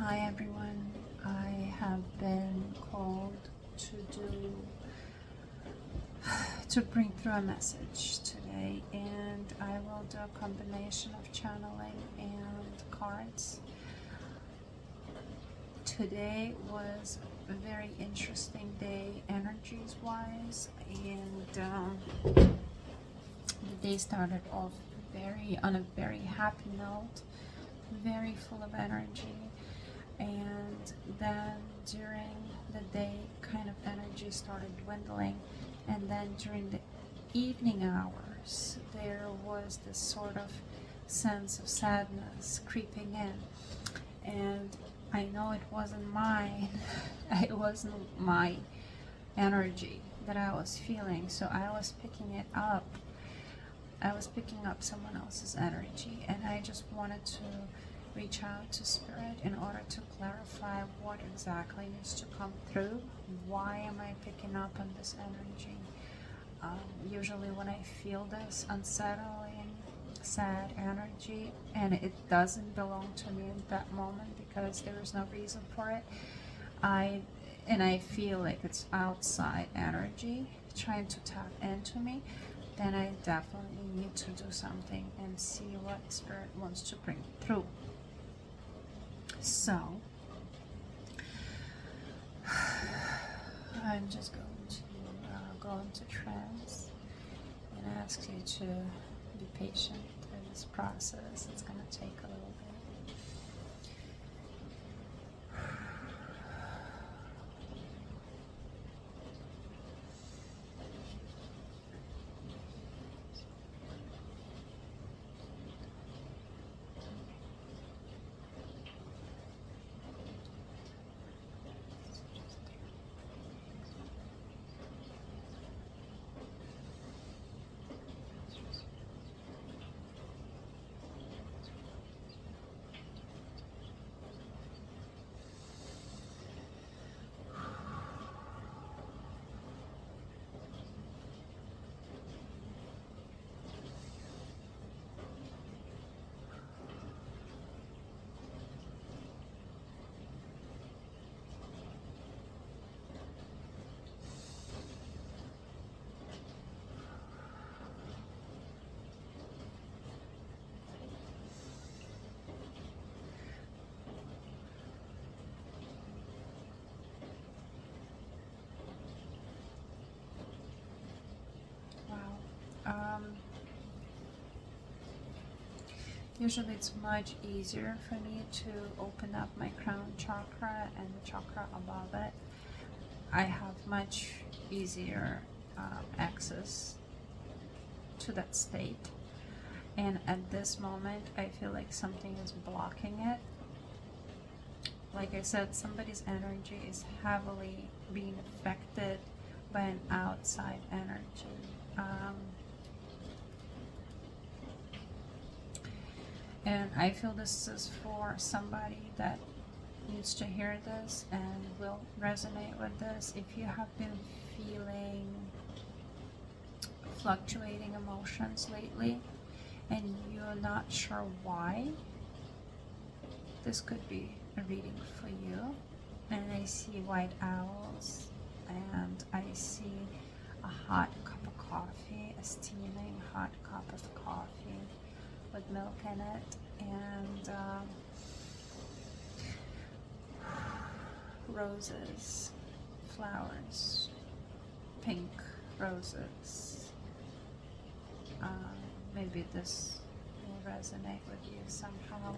Hi everyone, I have been called to do to bring through a message today, and I will do a combination of channeling and cards. Today was a very interesting day energies wise, and the day started off on a very happy note, very full of energy. And then during the day, kind of energy started dwindling, and then during the evening hours there was this sort of sense of sadness creeping in, and I know it wasn't mine. It wasn't my energy that I was feeling, so I was picking it up. I was picking up someone else's energy, and I just wanted to reach out to Spirit in order to clarify what exactly needs to come through. Why am I picking up on this energy? Usually when I feel this unsettling, sad energy, and it doesn't belong to me in that moment because there is no reason for it, I feel like it's outside energy trying to tap into me, then I definitely need to do something and see what Spirit wants to bring through. So I'm just going to go into trance and ask you to be patient through this process. It's going to take a little bit. Usually it's much easier for me to open up my crown chakra and the chakra above it. I have much easier access to that state, and at this moment I feel like something is blocking it. Like I said, somebody's energy is heavily being affected by an outside energy. And I feel this is for somebody that needs to hear this and will resonate with this. If you have been feeling fluctuating emotions lately and you're not sure why, this could be a reading for you. And I see white owls, and I see a hot cup of coffee, a steaming hot cup of coffee with milk in it, and roses, flowers, pink roses. Maybe this will resonate with you somehow.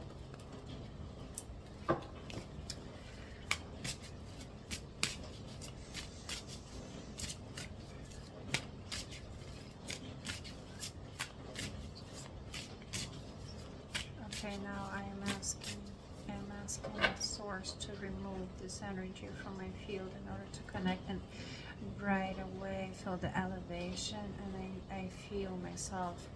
Okay, now I'm asking the source to remove this energy from my field in order to connect, and right away feel the elevation, and I feel myself,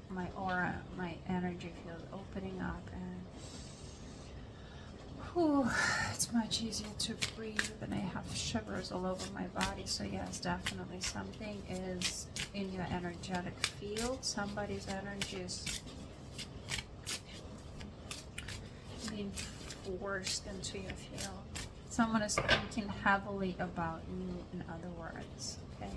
my aura, my energy field opening up, and whew, it's much easier to breathe, and I have shivers all over my body. So yes, definitely something is in your energetic field. Somebody's energy is being forced into your field. Someone is thinking heavily about you, in other words, okay?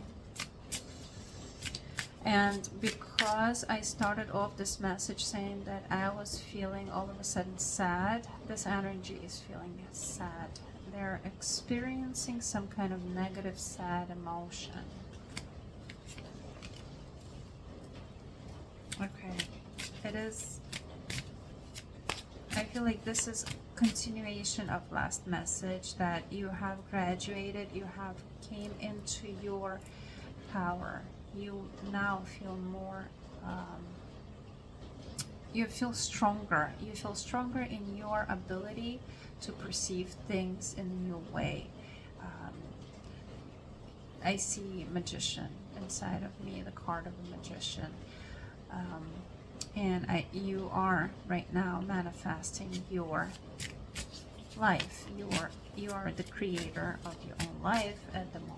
And because I started off this message saying that I was feeling all of a sudden sad, this energy is feeling sad. They're experiencing some kind of negative, sad emotion. Okay, it is, I feel like this is continuation of last message, that you have graduated, you have came into your power. You now feel more, you feel stronger. You feel stronger in your ability to perceive things in a new way. I see magician inside of me, the card of a magician. And you are right now manifesting your life. You are the creator of your own life at the moment.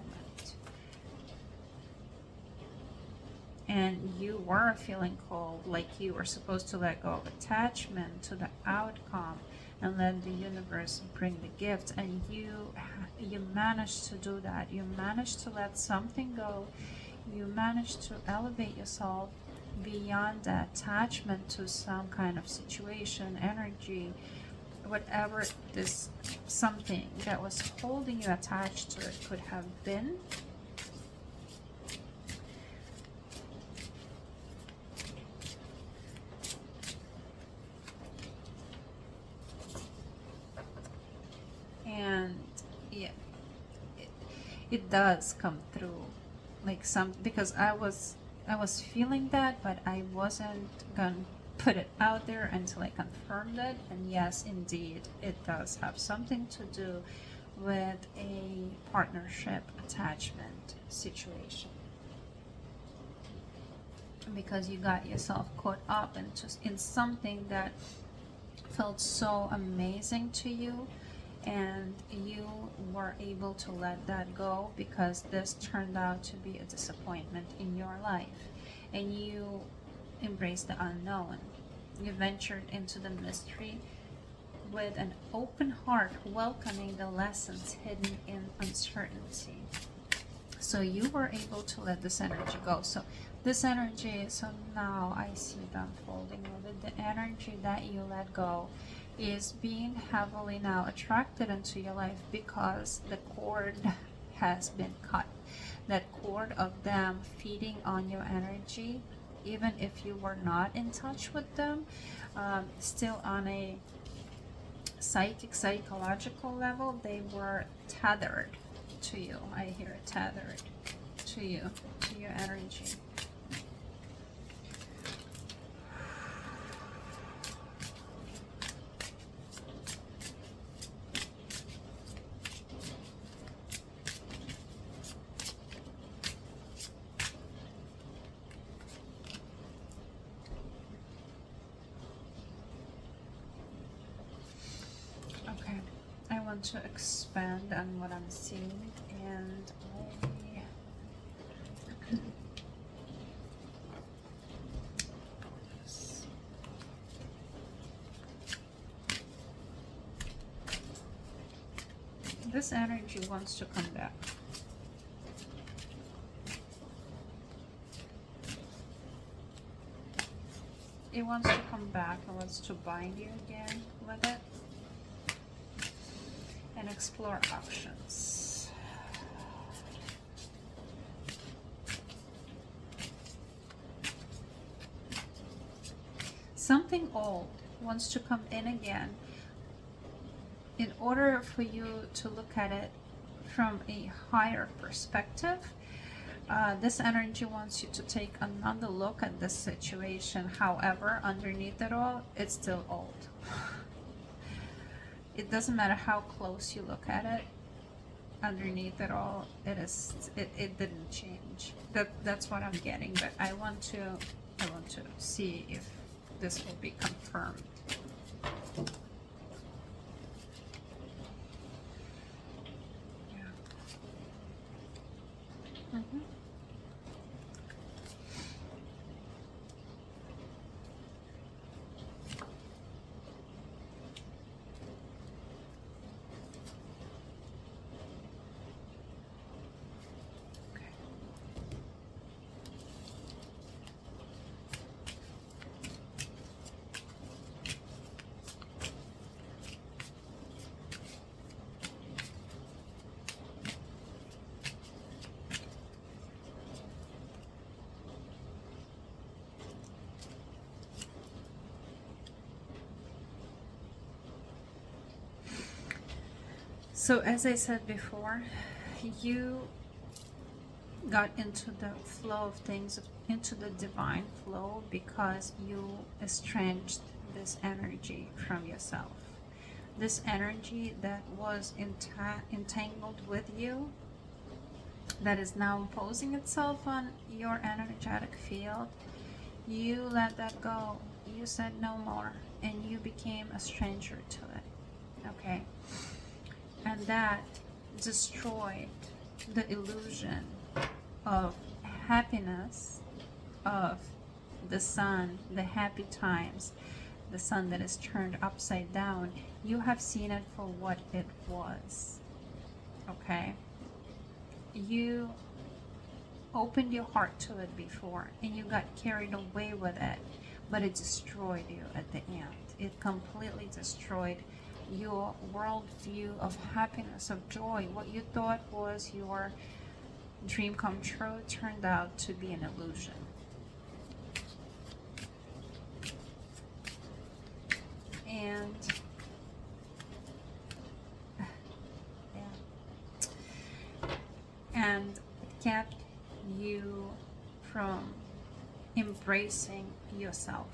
And you were feeling cold, like you were supposed to let go of attachment to the outcome and let the universe bring the gift, and you managed to do that. You managed to let something go. You managed to elevate yourself beyond the attachment to some kind of situation, energy, whatever this something that was holding you attached to it could have been. And yeah, it does come through, like some, because I was feeling that, but I wasn't gonna put it out there until I confirmed it. And yes, indeed, it does have something to do with a partnership attachment situation, because you got yourself caught up in something that felt so amazing to you, and you were able to let that go because this turned out to be a disappointment in your life, and you embraced the unknown. You ventured into the mystery with an open heart, welcoming the lessons hidden in uncertainty. So you were able to let this energy go. So this energy, so now I see it unfolding with the energy that you let go is being heavily now attracted into your life, because the cord has been cut. That cord of them feeding on your energy, even if you were not in touch with them, still on a psychological level, they were tethered to you. I hear tethered to you, to your energy. To expand on what I'm seeing, and this energy wants to come back. It wants to come back. It wants to bind you again with it and explore options. Something old wants to come in again in order for you to look at it from a higher perspective. This energy wants you to take another look at this situation. However, underneath it all, it's still old. It doesn't matter how close you look at it, underneath it all, it didn't change. That's what I'm getting, but I want to see if this will be confirmed. Yeah. Mm-hmm. So as I said before, you got into the flow of things, into the divine flow, because you estranged this energy from yourself. This energy that was entangled with you, that is now imposing itself on your energetic field, you let that go. You said no more, and you became a stranger to it. Okay? And that destroyed the illusion of happiness, of the sun, the happy times, the sun that is turned upside down. You have seen it for what it was. Okay? You opened your heart to it before, and you got carried away with it, but it destroyed you at the end. It completely destroyed your worldview of happiness, of joy. What you thought was your dream come true turned out to be an illusion. And and it kept you from embracing yourself,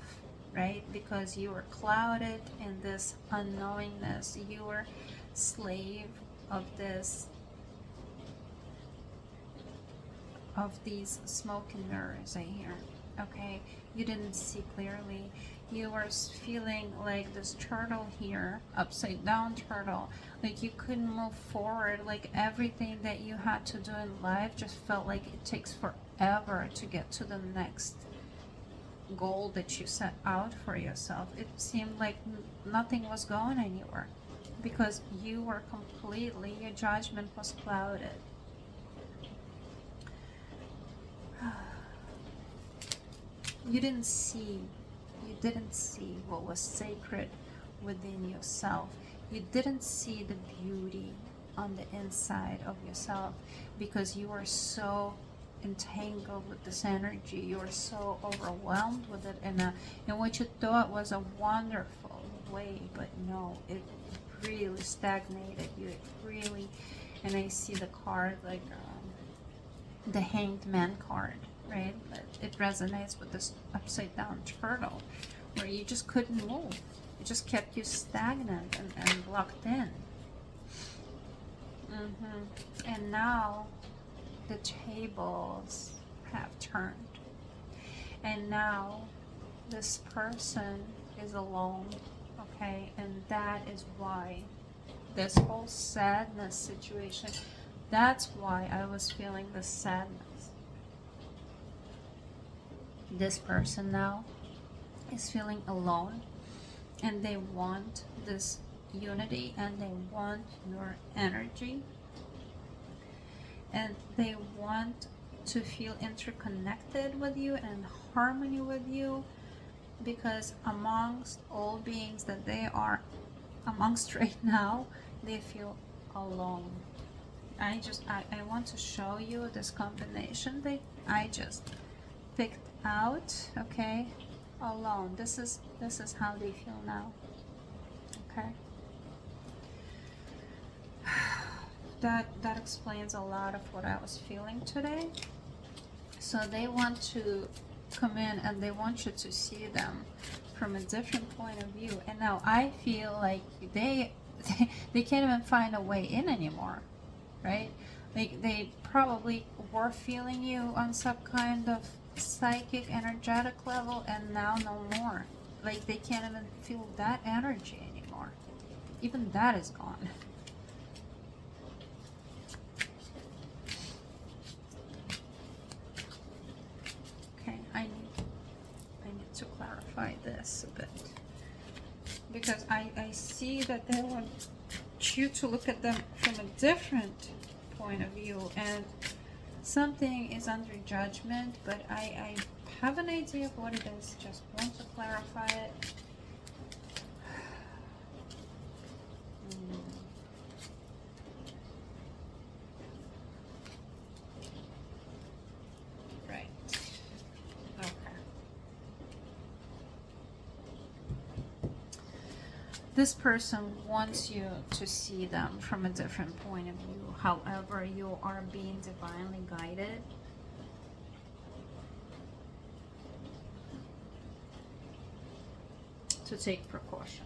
right? Because you were clouded in this unknowingness. You were slave of these smoke and mirrors, I hear. Okay, you didn't see clearly. You were feeling like this turtle here, upside down turtle, like you couldn't move forward. Like everything that you had to do in life just felt like it takes forever to get to the next goal that you set out for yourself. It seemed like nothing was going anywhere because you were completely, your judgment was clouded. You didn't see what was sacred within yourself. You didn't see the beauty on the inside of yourself because you were so entangled with this energy. You were so overwhelmed with it in what you thought was a wonderful way, but no, it really stagnated you. It really, and I see the card like the Hanged Man card, right? It resonates with this upside down turtle where you just couldn't move. It just kept you stagnant and locked in. And now the tables have turned. And now this person is alone, okay? And that is why this whole sadness situation, that's why I was feeling the sadness. This person now is feeling alone, and they want this unity, and they want your energy, and they want to feel interconnected with you and in harmony with you, because amongst all beings that they are amongst right now, they feel alone. I want to show you this combination that I just picked out, okay? Alone. This is how they feel now. Okay? That explains a lot of what I was feeling today. So they want to come in and they want you to see them from a different point of view. And now I feel like they can't even find a way in anymore, right? Like they probably were feeling you on some kind of psychic energetic level, and now no more. Like they can't even feel that energy anymore. Even that is gone. Okay, I need to clarify this a bit, because I see that they want you to look at them from a different point of view, and something is under judgment, but I have an idea of what it is. Just want to clarify it. Right. Okay. this person wants you to see them from a different point of view. However, you are being divinely guided. To take precaution.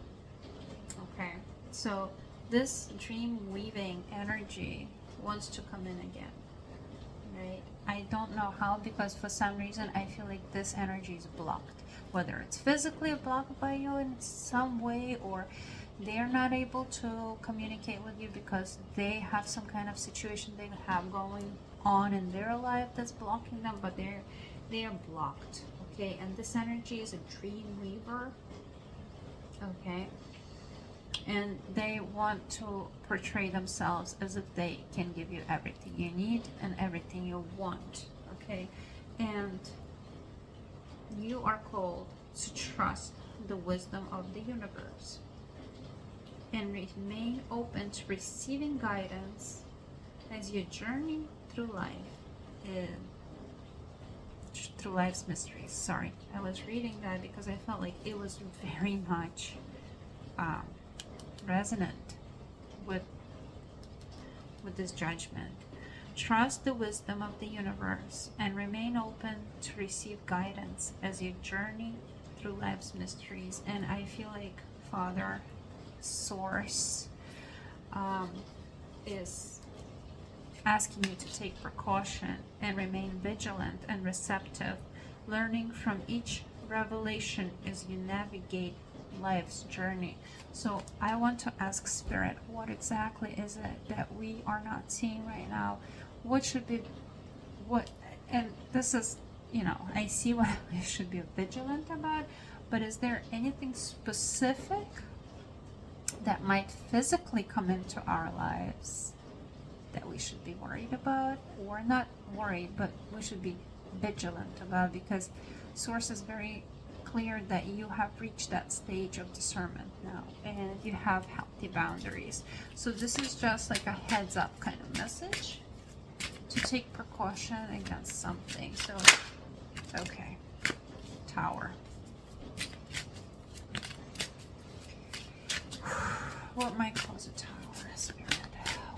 Okay, so this dream weaving energy wants to come in again, right? I don't know how, because for some reason I feel like this energy is blocked, whether it's physically blocked by you in some way, or they're not able to communicate with you because they have some kind of situation they have going on in their life that's blocking them, but they are blocked. Okay, and this energy is a dream weaver. Okay, and they want to portray themselves as if they can give you everything you need and everything you want. Okay, and you are called to trust the wisdom of the universe and remain open to receiving guidance as you journey through life, through life's mysteries. Sorry, I was reading that because I felt like it was very much resonant with this judgment. Trust the wisdom of the universe and remain open to receive guidance as you journey through life's mysteries. And I feel like Father, Source, is asking you to take precaution and remain vigilant and receptive, learning from each revelation as you navigate life's journey. So I want to ask Spirit, what exactly is it that we are not seeing right now? What should be, what, and this is, you know, I see what we should be vigilant about, but is there anything specific that might physically come into our lives that we should be worried about? Or not worried, but we should be vigilant about, because Source is very clear that you have reached that stage of discernment now and you have healthy boundaries. So this is just like a heads up kind of message to take precaution against something. So okay, Tower. What might cause a tower, Spirit?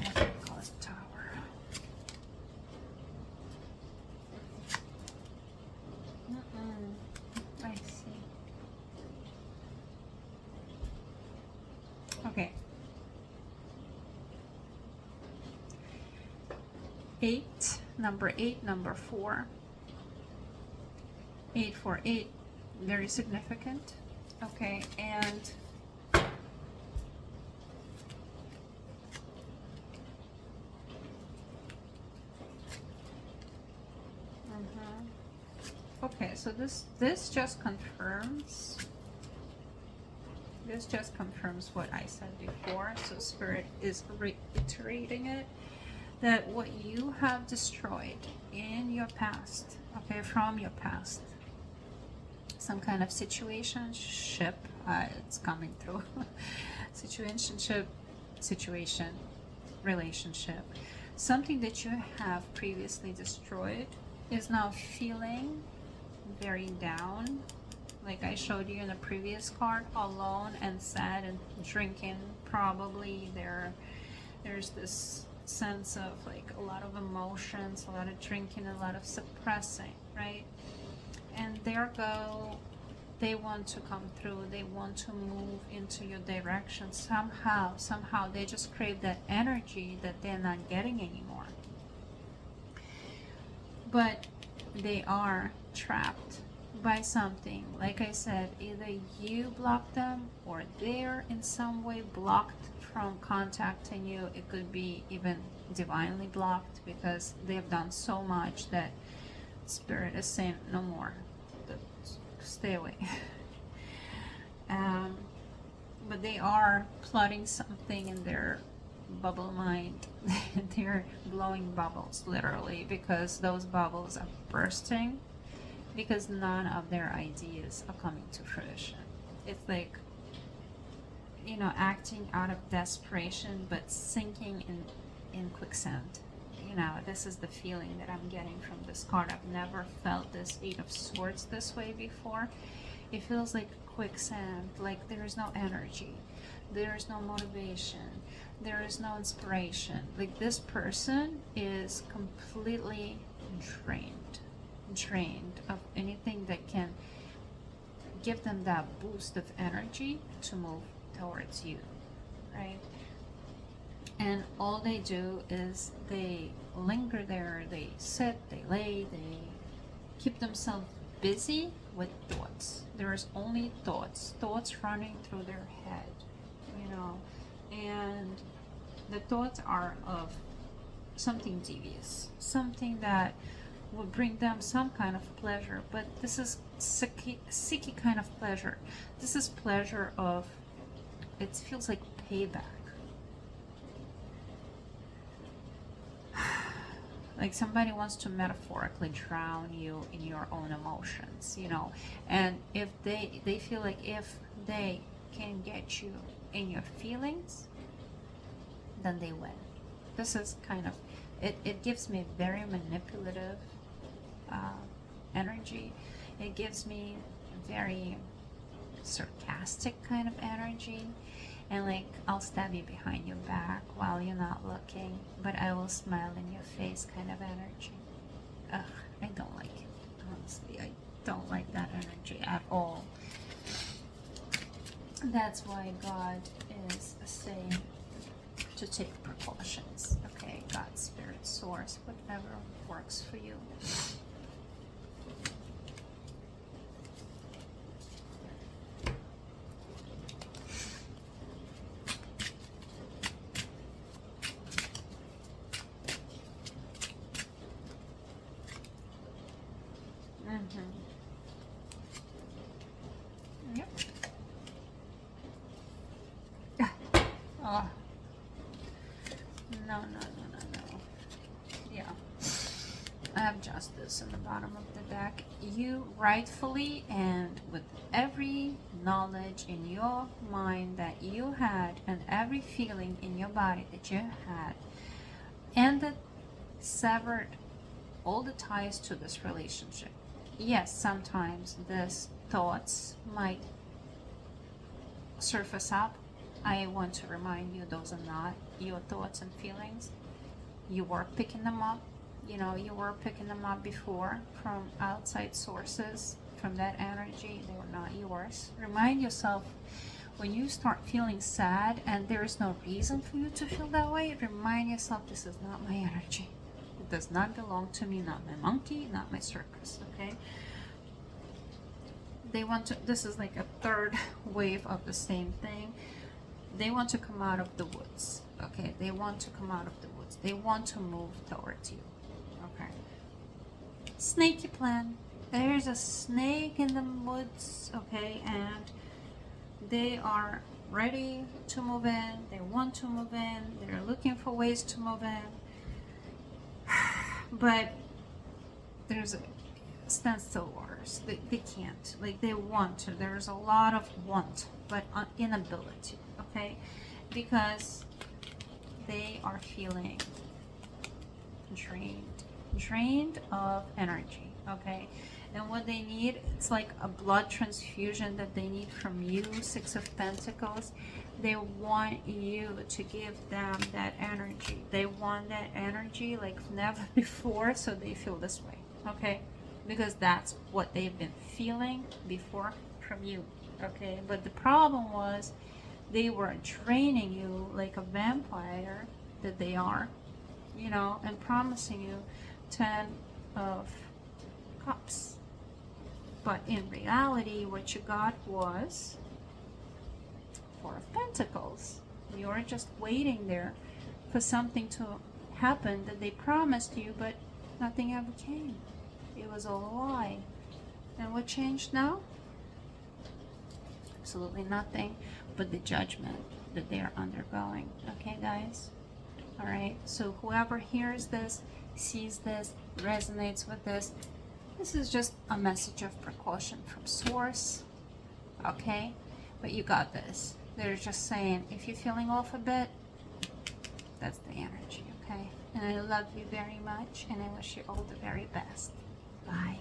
What might cause a tower? I see. Okay. 8, number 8, number 4. 848, very significant. Okay, and okay, so this just confirms what I said before. So Spirit is reiterating it, that what you have destroyed in your past, okay, from your past, some kind of situationship, it's coming through, situation, relationship, something that you have previously destroyed is now feeling very down, like I showed you in the previous card, alone and sad and drinking. Probably there's this sense of like a lot of emotions, a lot of drinking, a lot of suppressing, right? And they want to come through, they want to move into your direction somehow they just crave that energy that they're not getting anymore, but they are trapped by something. Like I said, either you blocked them or they're in some way blocked from contacting you. It could be even divinely blocked because they've done so much that Spirit is saying no more, stay away. But they are plotting something in their bubble mind. They're blowing bubbles literally, because those bubbles are bursting because none of their ideas are coming to fruition. It's like, you know, acting out of desperation but sinking in quicksand. You know, this is the feeling that I'm getting from this card. I've never felt this 8 of Swords this way before. It feels like quicksand, like there is no energy, there is no motivation, there is no inspiration. Like this person is completely drained of anything that can give them that boost of energy to move towards you, right? And all they do is they linger there, they sit, they lay, they keep themselves busy with thoughts. There's only thoughts running through their head, you know, and the thoughts are of something devious, something that will bring them some kind of pleasure, but this is sicky kind of pleasure. This is pleasure of, it feels like payback. Like somebody wants to metaphorically drown you in your own emotions, you know, and if they feel like if they can get you in your feelings, then they win. This is kind of, it gives me very manipulative energy. It gives me very sarcastic kind of energy, and like I'll stab you behind your back while you're not looking, but I will smile in your face kind of energy. Ugh, I don't like it. Honestly, I don't like that energy at all. That's why God is saying to take precautions. Okay, God, Spirit, Source, whatever works for you. Yep. Oh. No. Yeah. I have Justice in the bottom of the deck. You rightfully and with every knowledge in your mind that you had and every feeling in your body that you had, and that severed all the ties to this relationship. Yes, sometimes these thoughts might surface up. I want to remind you, those are not your thoughts and feelings. You were picking them up. You know, you were picking them up before from outside sources, from that energy. They were not yours. Remind yourself, when you start feeling sad and there is no reason for you to feel that way, remind yourself, this is not my energy. It does not belong to me, not my monkey, not my circus, okay? They want to, this is like a third wave of the same thing. They want to come out of the woods, okay? They want to come out of the woods. They want to move towards you, okay? Snaky plan. There's a snake in the woods, okay? And they are ready to move in. They want to move in. They're looking for ways to move in. But there's a standstill orders. They can't. Like, they want to. There's a lot of want, but inability, okay? Because they are feeling drained of energy, okay? And what they need, it's like a blood transfusion that they need from you, Six of Pentacles. They want you to give them that energy. They want that energy like never before, so they feel this way, okay? Because that's what they've been feeling before from you, okay? But the problem was they were draining you like a vampire that they are, you know, and promising you 10 of Cups. But in reality, what you got was Four of Pentacles. You were just waiting there for something to happen that they promised you, but nothing ever came. It was all a lie. And what changed now? Absolutely nothing but the judgment that they are undergoing. Okay, guys? All right, so whoever hears this, sees this, resonates with this, this is just a message of precaution from Source, okay? But you got this. They're just saying, if you're feeling off a bit, that's the energy, okay? And I love you very much, and I wish you all the very best. Bye.